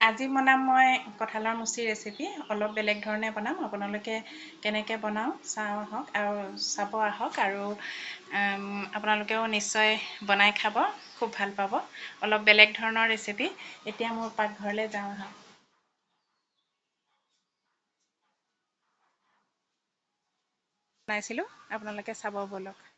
আজি বনাম মই কঁঠালৰ মুচি ৰেচিপি অলপ বেলেগ ধৰণে বনাম আপোনালোকে কেনেকৈ বনাওঁ চাওঁ আহক আৰু চাব আহক আৰু আপোনালোকেও নিশ্চয় বনাই খাব খুব ভাল পাব অলপ বেলেগ ধৰণৰ ৰেচিপি এতিয়া মোৰ পাকঘৰলৈ যাওঁ আহক বনাইছিলোঁ আপোনালোকে চাব বলক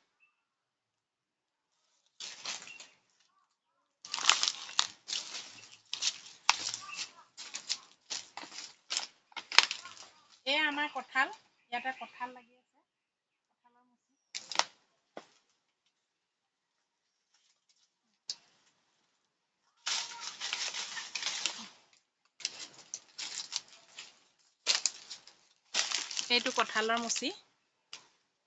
এয়া আমাৰ কঁঠাল ইয়াতে কঁঠাল লাগি আছে কঁঠালৰ মুচি এইটো কঁঠালৰ মুচি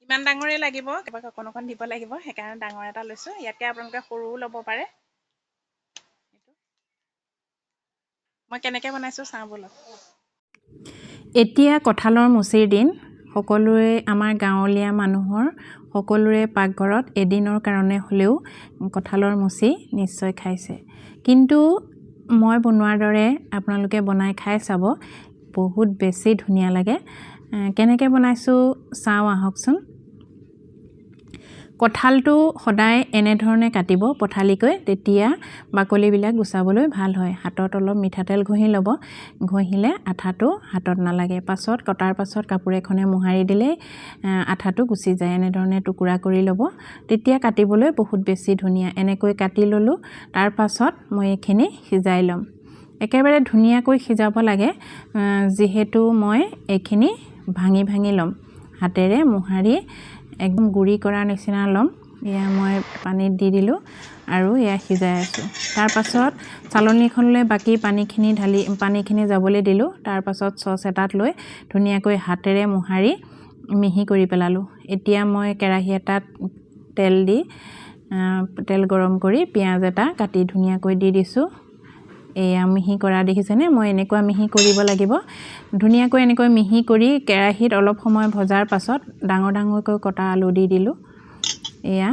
ইমান ডাঙৰেই লাগিব কেতিয়াবা অকণ অকণ দিব লাগিব সেইকাৰণে ডাঙৰ এটা লৈছোঁ ইয়াতকৈ আপোনালোকে সৰুও ল'ব পাৰে মই কেনেকৈ বনাইছোঁ চাওঁ বলক এতিয়া কঁঠালৰ মুচিৰ দিন সকলোৰে আমাৰ গাঁৱলীয়া মানুহৰ সকলোৰে পাকঘৰত এদিনৰ কাৰণে হ'লেও কঁঠালৰ মুচি নিশ্চয় খাইছে কিন্তু মই বনোৱাৰ দৰে আপোনালোকে বনাই খাই চাব বহুত বেছি ধুনীয়া লাগে কেনেকৈ বনাইছোঁ চাওঁ আহকচোন কঁঠালটো সদায় এনেধৰণে কাটিব পঠালিকৈ তেতিয়া বাকলিবিলাক গুচাবলৈ ভাল হয় হাতত অলপ মিঠাতেল ঘঁহি ল'ব ঘঁহিলে আঠাটো হাতত নালাগে পাছত কটাৰ পাছত কাপোৰ এখনে মোহাৰি দিলে আঠাটো গুচি যায় এনেধৰণে টুকুৰা কৰি ল'ব তেতিয়া কাটিবলৈ বহুত বেছি ধুনীয়া এনেকৈ কাটি ল'লোঁ তাৰ পাছত মই এইখিনি সিজাই ল'ম একেবাৰে ধুনীয়াকৈ সিজাব লাগে যিহেতু মই এইখিনি ভাঙি ভাঙি ল'ম হাতেৰে মোহাৰি একদম গুড়ি কৰাৰ নিচিনা ল'ম এয়া মই পানীত দি দিলোঁ আৰু এয়া সিজাই আছোঁ তাৰ পাছত চালনীখনলৈ বাকী পানীখিনি যাবলৈ দিলোঁ তাৰ পাছত চচ এটাত লৈ ধুনীয়াকৈ হাতেৰে মোহাৰি মিহি কৰি পেলালোঁ এতিয়া মই কেৰাহী এটাত তেল গৰম কৰি পিঁয়াজ এটা কাটি ধুনীয়াকৈ দি দিছোঁ এয়া মিহি কৰা দেখিছেনে মই এনেকুৱা মিহি কৰিব লাগিব ধুনীয়াকৈ এনেকৈ মিহি কৰি কেৰাহীত অলপ সময় ভজাৰ পাছত ডাঙৰ ডাঙৰকৈ কটা আলু দি দিলোঁ এয়া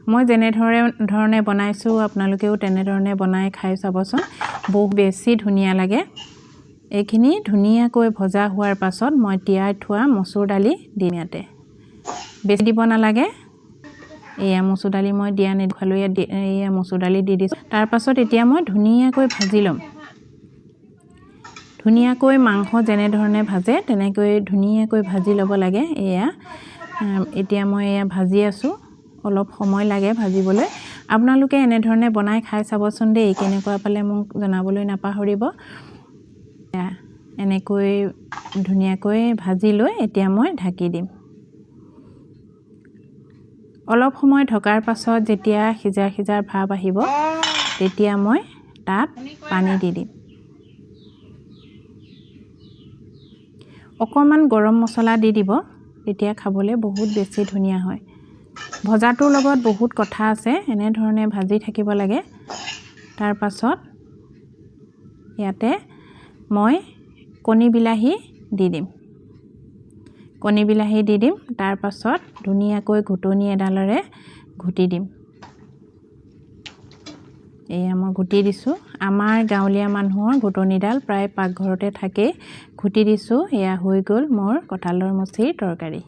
মই যেনেধৰণে বনাইছোঁ আপোনালোকেও তেনেধৰণে বনাই খাই চাবচোন বহুত বেছি ধুনীয়া লাগে এইখিনি ধুনীয়াকৈ ভজা হোৱাৰ পাছত মই তিয়াই থোৱা মচুৰ দালি দিম ইয়াতে বেছি দিব নালাগে এয়া মচুৰ দালি মই দিয়া নেদেখালোঁ এয়া মচুৰ দালি দি দিছোঁ তাৰ পাছত এতিয়া মই ধুনীয়াকৈ ভাজি ল'ম ধুনীয়াকৈ মাংস যেনেধৰণে ভাজে তেনেকৈ ধুনীয়াকৈ ভাজি ল'ব লাগে এয়া এতিয়া মই এয়া ভাজি আছোঁ অলপ সময় লাগে ভাজিবলৈ আপোনালোকে এনেধৰণে বনাই খাই চাবচোন দেই কেনেকুৱা পালে মোক জনাবলৈ নাপাহৰিব এনেকৈ ধুনীয়াকৈ ভাজি লৈ এতিয়া মই ঢাকি দিম অলপ সময় ঢকাৰ পাছত যেতিয়া সিজাৰ ভাৱ আহিব তেতিয়া মই তাত পানী দি দিম অকণমান গৰম মছলা দি দিব তেতিয়া খাবলৈ বহুত বেছি ধুনীয়া হয় ভজাটোৰ লগত বহুত কথা আছে এনেধৰণে ভাজি থাকিব লাগে তাৰ পাছত ইয়াতে মই কণী বিলাহী দি দিম তাৰ পাছত ধুনীয়াকৈ ঘুটনি এডালেৰে ঘুটি দিম এয়া মই ঘুটি দিছোঁ আমাৰ গাঁৱলীয়া মানুহৰ ঘুটনিডাল প্ৰায় পাকঘৰতে থাকে ঘুটি দিছোঁ এয়া হৈ গ'ল মোৰ কঁঠালৰ মুচিৰ তৰকাৰী